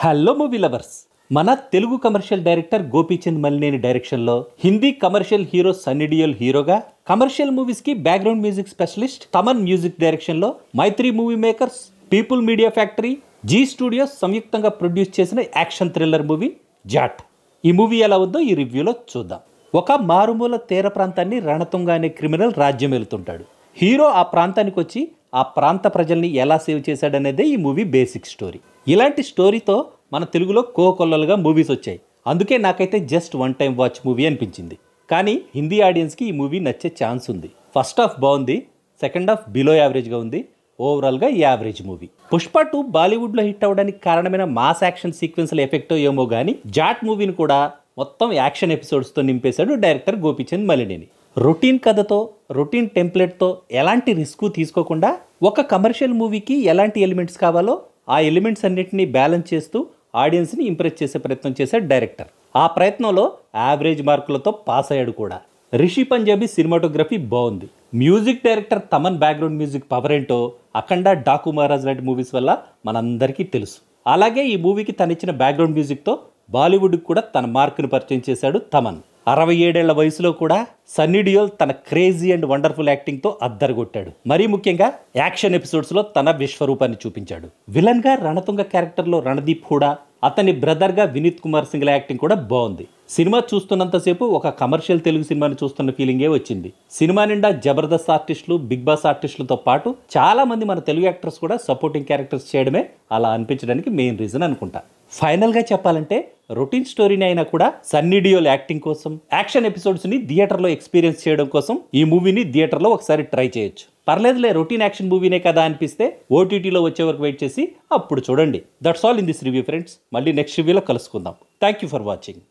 Hello movie lovers. మన Telugu commercial director Gopichand Malineni డైరెక్షన్లో Hindi commercial hero Sunny Deol హీరోగా, కమర్షియల్ మూవీస్కి background music specialist Thaman music డైరెక్షన్లో Mythri movie makers, people media factory, Zee studios సంయుక్తంగా ప్రొడ్యూస్ చేసిన యాక్షన్ థ్రిల్లర్ మూవీ జాట్. ఈ మూవీ ఎలా ఉందో ఈ రివ్యూలో చూద్దాం. ఒక మారుమూల తీర ప్రాంతాన్ని రణతుంగ అనే క్రిమినల్ రాజ్యం వెళుతుంటాడు. హీరో ఆ ప్రాంతానికి వచ్చి ఆ ప్రాంత ప్రజల్ని ఎలా సేవ్ చేశాడనేదే ఈ మూవీ బేసిక్ స్టోరీ. ఇలాంటి స్టోరీతో మన తెలుగులో కోకొల్లలుగా మూవీస్ వచ్చాయి. అందుకే నాకైతే just one time watch movie అనిపించింది. కానీ హిందీ ఆడియన్స్కి ఈ మూవీ నచ్చే ఛాన్స్ ఉంది. ఫస్ట్ హాఫ్ బాగుంది, సెకండ్ హాఫ్ బిలో యావరేజ్గా ఉంది, ఓవరాల్గా యావరేజ్ మూవీ. పుష్ప 2 బాలీవుడ్లో హిట్ అవ్వడానికి కారణమైన మాస్ యాక్షన్ సీక్వెన్స్ల ఎఫెక్టో ఏమో కానీ జాట్ మూవీని కూడా మొత్తం యాక్షన్ ఎపిసోడ్స్తో నింపేశాడు డైరెక్టర్ గోపీచంద్ మలినేని. రొటీన్ కథతో, రొటీన్ టెంప్లెట్తో ఎలాంటి రిస్క్ తీసుకోకుండా ఒక కమర్షియల్ మూవీకి ఎలాంటి ఎలిమెంట్స్ కావాలో ఆ ఎలిమెంట్స్ అన్నింటినీ బ్యాలెన్స్ చేస్తూ ఆడియన్స్ని ఇంప్రెస్ చేసే ప్రయత్నం చేశాడు డైరెక్టర్. ఆ ప్రయత్నంలో యావరేజ్ మార్కులతో పాస్ అయ్యాడు కూడా. రిషి పంజాబీ సినిమాటోగ్రఫీ బాగుంది. Music director Thaman background music power ఏంటో అఖండ, డాకు మహారాజ్ లాంటి మూవీస్ వల్ల మనందరికీ తెలుసు. అలాగే ఈ మూవీకి తనిచ్చిన బ్యాక్గ్రౌండ్ మ్యూజిక్తో బాలీవుడ్కి కూడా తన మార్కును పరిచయం చేశాడు తమన్. 67 ఏళ్ల వయసులో కూడా సన్నీ డియోల్ తన క్రేజీ అండ్ వండర్ఫుల్ యాక్టింగ్తో అద్దరగొట్టాడు. మరీ ముఖ్యంగా యాక్షన్ ఎపిసోడ్స్లో తన విశ్వరూపాన్ని చూపించాడు. విలన్గా రణతుంగ క్యారెక్టర్లో రణదీప్ హూడా, అతని బ్రదర్గా వినీత్ కుమార్ సింగ్ల యాక్టింగ్ కూడా బాగుంది. సినిమా చూస్తున్నంతసేపు ఒక కమర్షియల్ తెలుగు సినిమాని చూస్తున్న ఫీలింగే వచ్చింది. సినిమా నిండా జబర్దస్త్ ఆర్టిస్టులు, బిగ్ బాస్ ఆర్టిస్టులతో పాటు చాలా మంది మన తెలుగు యాక్టర్స్ కూడా సపోర్టింగ్ క్యారెక్టర్స్ చేయడమే అలా అనిపించడానికి మెయిన్ రీజన్ అనుకుంటా. ఫైనల్గా చెప్పాలంటే రొటీన్ స్టోరీని అయినా కూడా సన్నీ డియోల్ యాక్టింగ్ కోసం, యాక్షన్ ఎపిసోడ్స్ని థియేటర్లో ఎక్స్పీరియన్స్ చేయడం కోసం ఈ మూవీని థియేటర్లో ఒకసారి ట్రై చేయొచ్చు. పర్లేదులే, రొటీన్ యాక్షన్ మూవీనే కదా అనిపిస్తే ఓటీటీలో వచ్చే వరకు వెయిట్ చేసి అప్పుడు చూడండి. That's all in this review friends. మళ్ళీ నెక్స్ట్ రివ్యూలో కలుసుకుందాం. Thank you for watching.